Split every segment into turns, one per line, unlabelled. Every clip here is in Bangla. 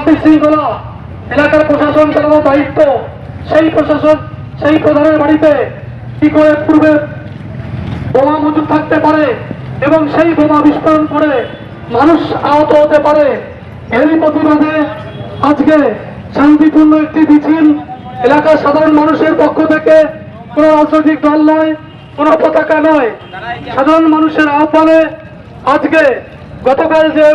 শান্তি শৃঙ্খলা এলাকার প্রশাসন চালানোর দায়িত্ব সেই প্রশাসন সেই প্রধানের বাড়িতে কি করে পূর্বে বোমা মজুদ থাকতে পারে এবং সেই বোমা বিস্ফোরণ করে মানুষ আহত হতে পারে। এরই প্রতিবাদে আজকে শান্তিপূর্ণ একটি মিছিল এলাকার সাধারণ মানুষের পক্ষ থেকে, কোনো রাজনৈতিক দল নয়, কোনো পতাকা নয়, সাধারণ মানুষের আহ্বানে আজকে গতকাল যে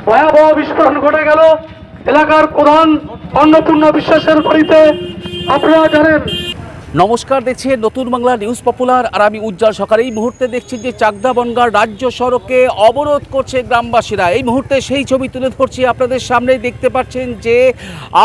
ভয়াবহ বিস্ফোরণ ঘটে গেল এলাকার প্রধান অন্নপূর্ণা বিশ্বাসের বাড়িতে, আপনারা জানেন।
নমস্কার, দেখছেন নতুন বাংলা নিউজ পপুলার আর আমি উজ্জ্বল সরকার। এই মুহূর্তে দেখছি যে চাকদা বনগাঁ রাজ্য সড়কে অবরোধ করছে গ্রামবাসীরা। এই মুহূর্তে সেই ছবি তুলে ধরছি আপনাদের সামনেই। দেখতে পাচ্ছেন যে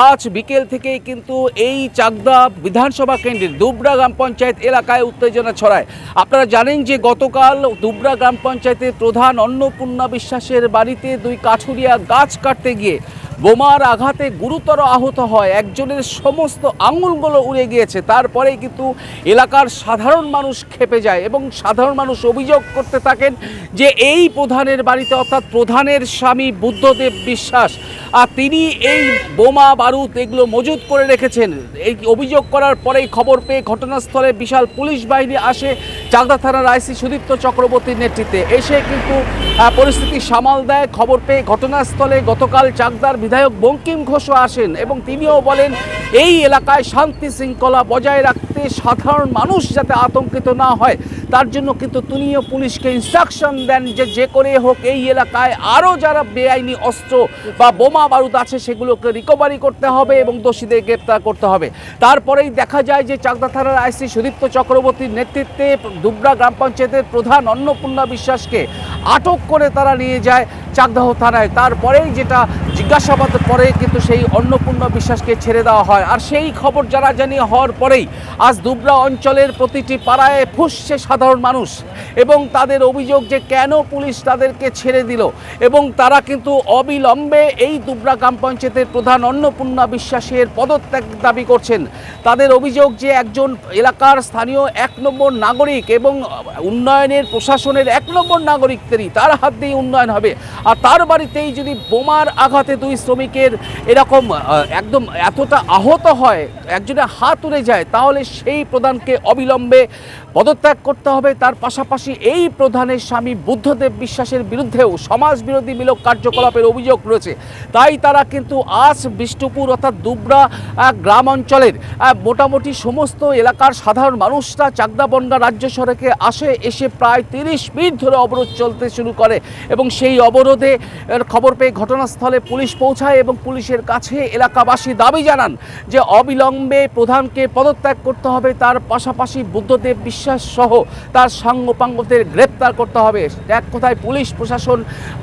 আজ বিকেল থেকেই কিন্তু এই চাকদা বিধানসভা কেন্দ্রের দুবরা গ্রাম পঞ্চায়েত এলাকায় উত্তেজনা ছড়ায়। আপনারা জানেন যে গতকাল দুবরা গ্রাম পঞ্চায়েতের প্রধান অন্নপূর্ণা বিশ্বাসের বাড়িতে দুই কাঠুরিয়া গাছ কাটতে গিয়ে বোমার আঘাতে গুরুতর আহত হয়। একজনের সমস্ত আঙুলগুলো উড়ে গিয়েছে। তারপরেই কিন্তু এলাকার সাধারণ মানুষ ক্ষেপে যায় এবং সাধারণ মানুষ অভিযোগ করতে থাকেন যে এই প্রধানের বাড়িতে, অর্থাৎ প্রধানের স্বামী বুদ্ধদেব বিশ্বাস, আর তিনি এই বোমা বারুদ এগুলো মজুত করে রেখেছেন। এই অভিযোগ করার পরেই খবর পেয়ে ঘটনাস্থলে বিশাল পুলিশ বাহিনী আসে চাকদা থানার আইসি সুদীপ্ত চক্রবর্তীর নেতৃত্বে। এসে কিন্তু পরিস্থিতি সামাল দেয়। খবর পেয়ে ঘটনাস্থলে গতকাল চাকদার বিধায়ক বঙ্কিম ঘোষও আসেন এবং তিনিও বলেন এই এলাকায় শান্তি শৃঙ্খলা বজায় রাখতে সাধারণ মানুষ যাতে আতঙ্কিত না হয় তার জন্য কিন্তু তিনিও পুলিশকে ইনস্ট্রাকশন দেন যে যে করে হোক এই এলাকায় আরও যারা বেআইনি অস্ত্র বা বোমা বারুদ আছে সেগুলোকে রিকভারি করতে হবে এবং দোষীদের গ্রেপ্তার করতে হবে। তারপরেই দেখা যায় যে চাকদা থানার আইসি সুদীপ্ত চক্রবর্তীর নেতৃত্বে দুবরা গ্রাম পঞ্চায়েতের প্রধান অন্নপূর্ণা বিশ্বাসকে আটক করে তারা নিয়ে যায় চাকদাহ থানায়। তারপরেই যেটা জিজ্ঞাসাবাদ পরে কিন্তু সেই অন্নপূর্ণা বিশ্বাসকে ছেড়ে দেওয়া হয়। আর সেই খবর জানাজানি হওয়ার পরেই আজ দুবরা অঞ্চলের প্রতিটি পাড়ায় ফুঁসছে সাধারণ মানুষ এবং তাদের অভিযোগ যে কেন পুলিশ তাদেরকে ছেড়ে দিল এবং তারা কিন্তু অবিলম্বে এই দুবরা গ্রাম পঞ্চায়েতের প্রধান অন্নপূর্ণা বিশ্বাসের পদত্যাগ দাবি করছেন। তাদের অভিযোগ যে একজন এলাকার স্থানীয় ১ নম্বর নাগরিক এবং উন্নয়নের প্রশাসনের ১ নম্বর নাগরিক তিনি, তার হাত দিয়ে উন্নয়ন হবে, আর তার বাড়িতেই যদি বোমার আঘাতে দুই শ্রমিকের এরকম একদম এতটা আহত হয়, একজনের হাত উড়ে যায়, তাহলে সেই প্রধানকে অবিলম্বে পদত্যাগ করতে হবে। তার পাশাপাশি এই প্রধানের স্বামী বুদ্ধদেব বিশ্বাসের বিরুদ্ধেও সমাজ বিরোধী মূলক কার্যকলাপের অভিযোগ রয়েছে। তাই তারা কিন্তু আজ বিষ্ণুপুর অর্থাৎ দুবরা গ্রাম অঞ্চলের মোটামুটি সমস্ত এলাকার সাধারণ মানুষরা চাকদা বনগাঁ রাজ্য সড়কে এসে প্রায় ৩০ মিনিট ধরে অবরোধ চলতে শুরু করে এবং সেই অবরোধে খবর পেয়ে ঘটনাস্থলে পুলিশ পৌঁছায় এবং পুলিশের কাছে এলাকাবাসী দাবি জানান যে অবিলম্বে প্রধানকে পদত্যাগ করতে হবে, তার পাশাপাশি বুদ্ধদেব বিশ্বাস সহ তার সাঙ্গপাঙ্গদের গ্রেপ্তার করতে হবে। এক কথায় পুলিশ প্রশাসন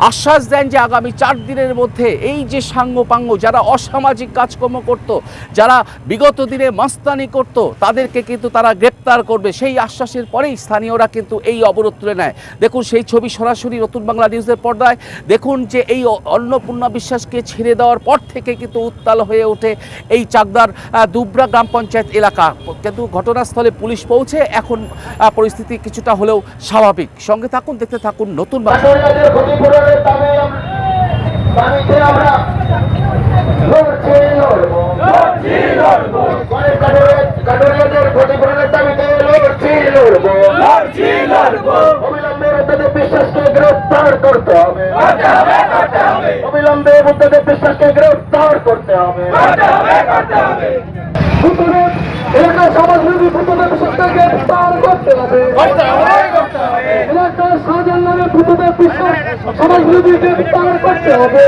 আশ্বাস দেন যে আগামী ৪ দিনের মধ্যে এই যে সাঙ্গপাঙ্গ যারা অসামাজিক কাজকর্ম করত, যারা বিগত দিনে মাস্তানি করত, তাদেরকে কিন্তু তারা গ্রেপ্তার করবে। সেই আশ্বাসের পরেই স্থানীয়রা কিন্তু এই অবরোধ তুলে নেয়। দেখুন সেই ছবি সরাসরি নতুন বাংলা নিউজের পর্দায়। দেখুন যে এই অন্নপূর্ণা বিশ্বাসকে ছেড়ে দেওয়ার পর থেকে কিন্তু উত্তাল হয়ে ওঠে এই চাকদার দুবরা গ্রাম পঞ্চায়েত এলাকা। কিন্তু ঘটনাস্থলে পুলিশ পৌঁছে এখন পরিস্থিতি কিছুটা হলেও স্বাভাবিক। সঙ্গে থাকুন, দেখতে থাকুন নতুন বাংলা।
বিশ্বাসকে গ্রেফতার করতে হবে, অবিলম্বে বুদ্ধদেব বিশ্বাসকে গ্রেফতার করতে হবে। এলাকার সমাজবিরোধী বুদ্ধদেব বিশ্বাসকে গ্রেফতার করতে হবে। এলাকার শাহজাহান নামে বুদ্ধদেব বিশ্বাস সমাজবিরোধী গ্রেফতার করতে হবে।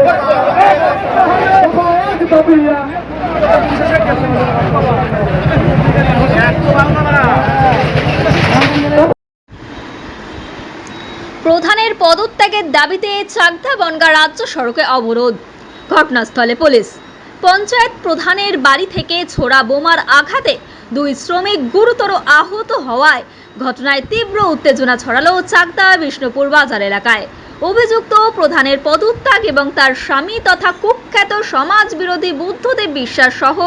প্রধানের পদত্যাগের দাবিতে চাকদা বনগাঁ রাজ্য সড়কে অবরোধ। ঘটনাস্থলে পুলিশ। পঞ্চায়েত প্রধানের বাড়ি থেকে ছোড়া বোমার আঘাতে দুই শ্রমিক গুরুতর আহত হওয়ায় ঘটনায় তীব্র উত্তেজনা ছড়ালো চাকদা বিষ্ণুপুর বাজার এলাকায়। অভিযুক্ত প্রধানের পদত্যাগ এবং তার স্বামী তথা কুখ্যাত সমাজ বিরোধী বুদ্ধদেব বিশ্বাস সহ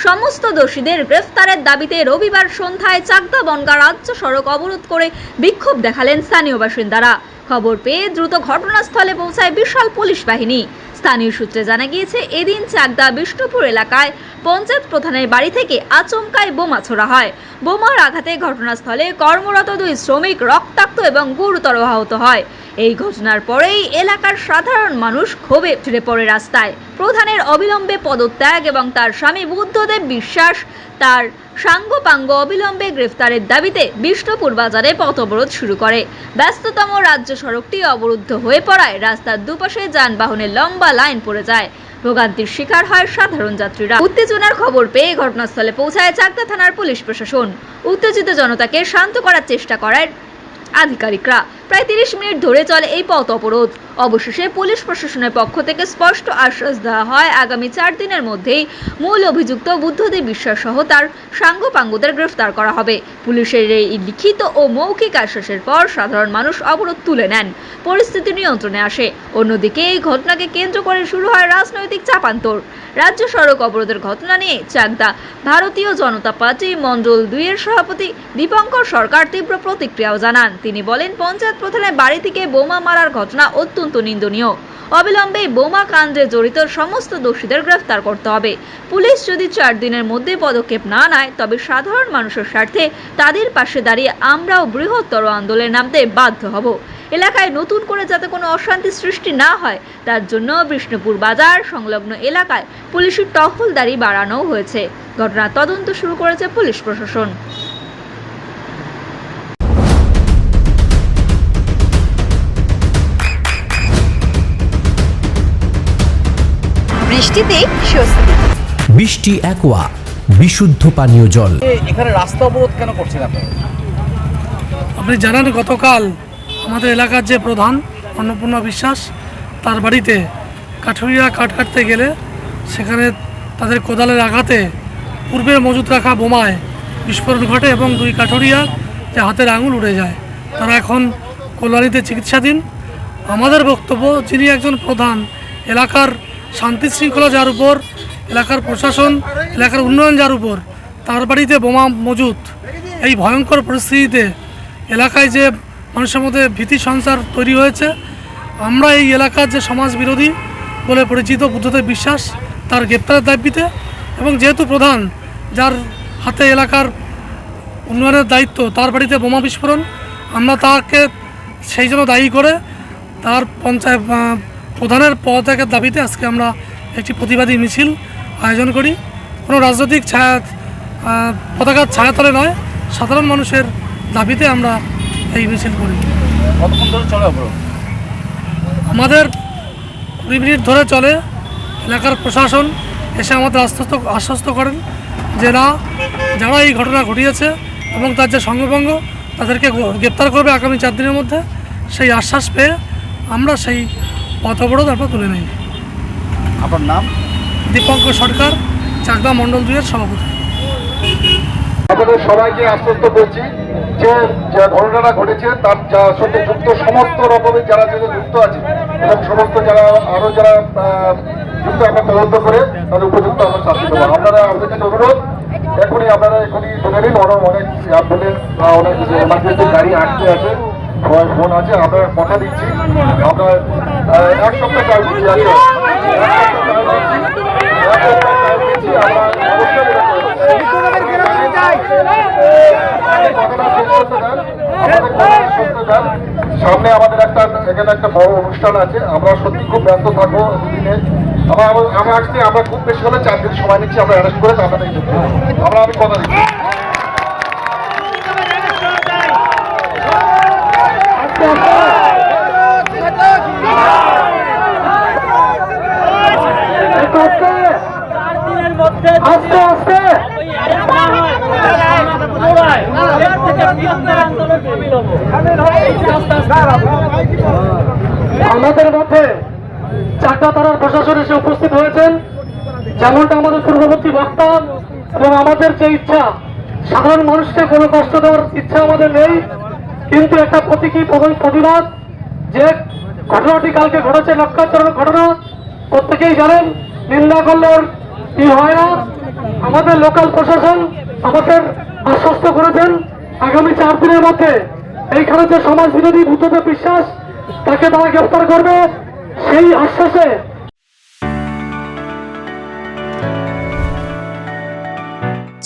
সমস্ত দোষীদের গ্রেফতারের দাবিতে রবিবার সন্ধ্যায় চাকদা বনগাঁ রাজ্য সড়ক অবরোধ করে বিক্ষোভ দেখালেন স্থানীয় বাসিন্দারা। খবর পেয়ে দ্রুত ঘটনাস্থলে পৌঁছায় বিশাল পুলিশ বাহিনী। স্থানীয় সূত্রে জানা গিয়েছে, এদিন চাকদা বিষ্ণুপুর এলাকায় পঞ্চায়েত প্রধানের বাড়ি থেকে আচমকায় বোমা ছোড়া হয়। বোমার আঘাতে ঘটনাস্থলে কর্মরত 2 শ্রমিক রক্তাক্ত এবং গুরুতর আহত হয়। এই ঘটনার পরেই এলাকার সাধারণ মানুষ ক্ষোভে ফিরে পড়ে রাস্তায়। প্রধানের অবিলম্বে পদত্যাগ এবং তার স্বামী বুদ্ধদেব বিশ্বাস তার সাঙ্গপাঙ্গ অবিলম্বে গ্রেফতারের দাবিতে বিষ্ণুপুর বাজারে পথ অবরোধ শুরু করে। ব্যস্ততম রাজ্য সড়কটি অবরুদ্ধ হয়ে পড়ায় রাস্তার দুপাশে যানবাহনের লম্বা লাইন পড়ে যায়। ভোগান্তির শিকার হয় সাধারণ যাত্রীরা। উত্তেজনার খবর পেয়ে ঘটনাস্থলে পৌঁছায় চাকদা থানার পুলিশ প্রশাসন। উত্তেজিত জনতাকে শান্ত করার চেষ্টা করার আধিকারিকরা। প্রায় 30 মিনিট ধরে চলে এই পথ অবরোধ। অবশেষে পুলিশ প্রশাসনের পক্ষ থেকে স্পষ্ট আশ্বাস দেওয়া হয়, আগামী 4 দিনের মধ্যেই মূল অভিযুক্ত বুদ্ধদেব বিশ্বাস সহ তার সাঙ্গপাঙ্গদের গ্রেফতার করা হবে। পুলিশের এই লিখিত ও মৌখিক আশ্বাসের পর সাধারণ মানুষ অবরোধ তুলে নেন। পরিস্থিতি নিয়ন্ত্রণে আসে। অন্যদিকে এই ঘটনাকে কেন্দ্র করে শুরু হয় রাজনৈতিক চাপান্তর। রাজ্য সড়ক অবরোধের ঘটনা নিয়ে চাকদা ভারতীয় জনতা পার্টি মণ্ডল 2 এর সভাপতি দীপঙ্কর সরকার তীব্র প্রতিক্রিয়াও জানান। তিনি বলেন, পঞ্চায়েত প্রধানের বাড়ি থেকে বোমা মারার ঘটনা অত্যন্ত নিন্দনীয়। অবিলম্বে বোমা কাণ্ডে জড়িত সমস্ত দোষীদের গ্রেফতার করতে হবে। পুলিশ যদি 4 দিনের মধ্যে পদক্ষেপ না নেয় তবে সাধারণ মানুষের স্বার্থে তাদের পাশে দাঁড়িয়ে আমরাও বৃহত্তর আন্দোলনে নামতে বাধ্য হব। এলাকায় নতুন করে যাতে কোনো অশান্তি সৃষ্টি না হয় তার জন্য বিষ্ণুপুর বাজার সংলগ্ন এলাকায় পুলিশের টহলদারি বাড়ানো হয়েছে। ঘটনার তদন্ত শুরু করেছে পুলিশ প্রশাসন।
বৃষ্টিতে স্বস্তি।
বৃষ্টি অ্যাকোয়া বিশুদ্ধ পানীয় জল।
এখানে রাস্তা অবরোধ কেন করছেন আপনারা?
আপনি জানেন, গতকাল আমাদের এলাকার যে প্রধান অন্নপূর্ণা বিশ্বাস, তার বাড়িতে কাঠুরিয়া কাঠ কাটতে গেলে সেখানে তাদের কোদালের আঘাতে পূর্বে মজুত রাখা বোমায় বিস্ফোরণ ঘটে এবং 2 কাঠুরিয়া যে হাতের আঙুল উড়ে যায়। তারা এখন কল্যাণীতে চিকিৎসাধীন। আমাদের বক্তব্য, যিনি একজন প্রধান, এলাকার শান্তি শৃঙ্খলা যার উপর, এলাকার প্রশাসন, এলাকার উন্নয়ন যার উপর, তার বাড়িতে বোমা মজুত। এই ভয়ঙ্কর পরিস্থিতিতে এলাকায় যে মানুষের মধ্যে ভীতি সঞ্চার তৈরি হয়েছে, আমরা এই এলাকার যে সমাজ বিরোধী বলে পরিচিত বুদ্ধদেব বিশ্বাস, তার গ্রেপ্তারের দাবিতে, এবং যেহেতু প্রধান যার হাতে এলাকার উন্নয়নের দায়িত্ব, তার বাড়িতে বোমা বিস্ফোরণ, আমরা তাকে সেই জন্য দায়ী করে তার পঞ্চায়েত প্রধানের পদত্যাগের দাবিতে আজকে আমরা একটি প্রতিবাদী মিছিল আয়োজন করি। কোনো রাজনৈতিক পতাকার ছায়াতলে নয়, সাধারণ মানুষের দাবিতে আমরা এই মিছিল করি।
কতক্ষণ ধরে চলে অবরোধ?
আমাদের 20 মিনিট ধরে চলে। এলাকার প্রশাসন এসে আমাদের আশ্বস্ত করেন যে না, যারা এই ঘটনা ঘটিয়েছে এবং তার যে সঙ্গভঙ্গ, তাদেরকে গ্রেপ্তার করবে আগামী 4 দিনের মধ্যে। সেই আশ্বাস পেয়ে আমরা সেই পথ অবরোধ আমরা তুলে নিই।
আপনার নাম?
দীপঙ্কর সরকার, চাকদা মণ্ডল 2 এর সভাপতি।
আপনাদের সবাইকে আশ্বস্ত করছি যে ঘটনাটা ঘটেছে তার সাথে যুক্ত সমস্ত রকমের যারা যুক্ত আছে এবং সমস্ত যারা আরো যারা যুক্ত, আমরা তদন্ত করে তাদের উপযুক্ত আমরা শাস্তি দেবো। আপনারা আমাদের কাছে অনুরোধ, এখনই শুনে নিন। অনেক অ্যাম্বুলেন্স বা অনেক এমার্জেন্সি গাড়ি আটকে আছে, ফোন আছে। আমরা কথা দিচ্ছি, আমরা 1 সপ্তাহ টাইম দিচ্ছি, সামনে আমাদের এখানে একটা বড় অনুষ্ঠান আছে। আমরা সত্যি খুব ব্যস্ত থাকবো দুদিনে। আমরা খুব বেশি হলে 4 দিন সময় নিচ্ছি, আমরা অ্যারেস্ট করে আপনাদের আমি কথা দিচ্ছি।
আস্তে আস্তে আমাদের মধ্যে চাকদা থানার প্রশাসন এসে উপস্থিত হয়েছেন। যেমনটা আমাদের পূর্ববর্তী বক্তা এবং আমাদের যে ইচ্ছা, সাধারণ মানুষকে কোনো কষ্ট দেওয়ার ইচ্ছা আমাদের নেই, কিন্তু একটা প্রতিবাদ যে ঘটনাটি কালকে ঘটেছে, লক্ষ্যাচরণের ঘটনা, প্রত্যেকেই জানেন। নিন্দা করলে কি হয় না। আমাদের লোকাল প্রশাসন আমাদের আশ্বস্ত করেছেন আগামী 4 দিনের মধ্যে এইখানে যে সমাজ বিরোধী বুদ্ধদেব বিশ্বাস, তাকে তারা গ্রেফতার করবে। সেই আশ্বাসে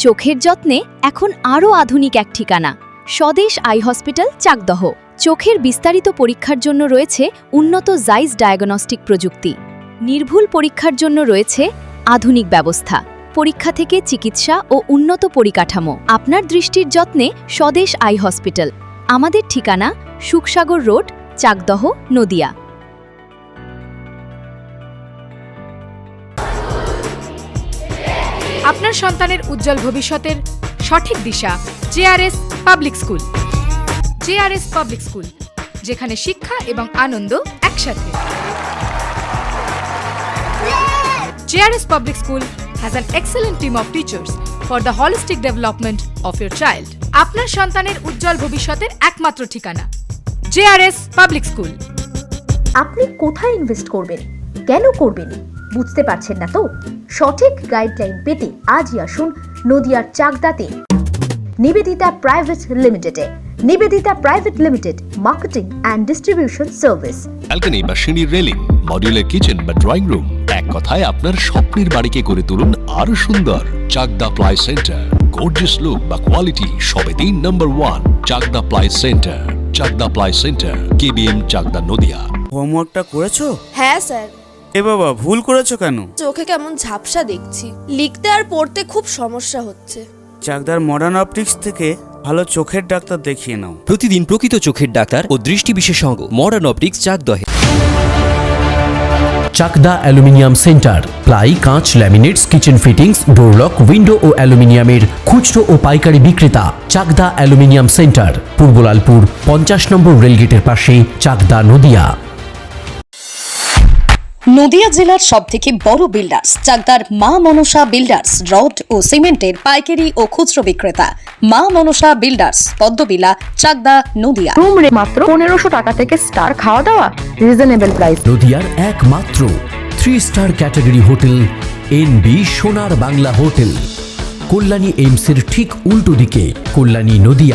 চোখের যত্নে এখন আরও আধুনিক এক ঠিকানা, স্বদেশ আই হসপিটাল, চাকদহ। চোখের বিস্তারিত পরীক্ষার জন্য রয়েছে উন্নত জাইস ডায়াগনস্টিক প্রযুক্তি। নির্ভুল পরীক্ষার জন্য রয়েছে আধুনিক ব্যবস্থা, পরীক্ষা থেকে চিকিৎসা ও উন্নত পরিকাঠামো। আপনার দৃষ্টির যত্নে স্বদেশ আই হসপিটাল। আমাদের ঠিকানা সুখসাগর রোড, চাকদহ, নদিয়া।
আপনার সন্তানের উজ্জ্বল ভবিষ্যতের সঠিক দিশা JRS public school. JRS public school, যেখানে শিক্ষা এবং আনন্দ একসাথে। JRS public school has an excellent team of teachers for the holistic development of your child. আপনার সন্তানের উজ্জ্বল ভবিষ্যতের একমাত্র ঠিকানা জেআরএস পাবলিক স্কুল।
আপনি কোথায় ইনভেস্ট করবেন, কেন করবেন, বুঝতে পারছেন না তো? সঠিক গাইডলাইন পেতে আজই আসুন নদিয়ার চাকদাতে নিবেদিতা প্রাইভেট লিমিটেডে। Nivedita private limited, marketing and distribution service.
Balcony বা সিঁড়ির রেলিং, মডিউলার কিচেন বা ড্রয়িং রুম, এক কথায় আপনার স্বপ্নের বাড়িকে করে তুলুন আরো সুন্দর। Chakdah ply centre, gorgeous look বা কোয়ালিটি সবে 3 number 1 Chakdah ply centre. Chakdah ply centre, KBM, Chakdah, Nadia.
হোমওয়ার্কটা করেছো?
হ্যাঁ স্যার।
এ বাবা, ভুল করেছো কেন?
চোখে কেমন ঝাপসা দেখছি, লিখতে আর পড়তে খুব সমস্যা হচ্ছে।
চাকদার মডার্ন অপটিক্স থেকে ভালো চোখের ডাক্তার দেখিয়ে নাও।
প্রতিদিন প্রকৃত চোখের ডাক্তার ও দৃষ্টি বিশেষজ্ঞ মডার্ন অপটিক্স, চাকদহে। চাকদা অ্যালুমিনিয়াম সেন্টার, প্লাই, কাঁচ, laminates, kitchen fittings, door lock, window ও অ্যালুমিনিয়ামের খুচরো ও পাইকারি বিক্রেতা। চাকদা অ্যালুমিনিয়াম সেন্টার, পূর্ব লালপুর 50 নম্বর রেলগেটের পাশে, চাকদা, নদিয়া।
নদিয়া জেলার সবথেকে বড় বিল্ডার্স চাকদার মা মনসা বিল্ডার্স, রড ও সিমেন্টের পাইকারি ও খুচরো বিক্রেতা। মা মনসা বিল্ডার্স, পদ্মবিলা, চাকদা, নদিয়া।
রুম রে মাত্র 1500 টাকা থেকে স্টার, খাওয়া দাওয়া রিজনেবল প্রাইস।
নদিয়ার একমাত্র 3 স্টার ক্যাটাগরি হোটেল এনবি সোনার বাংলা হোটেল, কল্যাণী এইমসের ঠিক উল্টো দিকে, কল্যাণী, নদিয়া।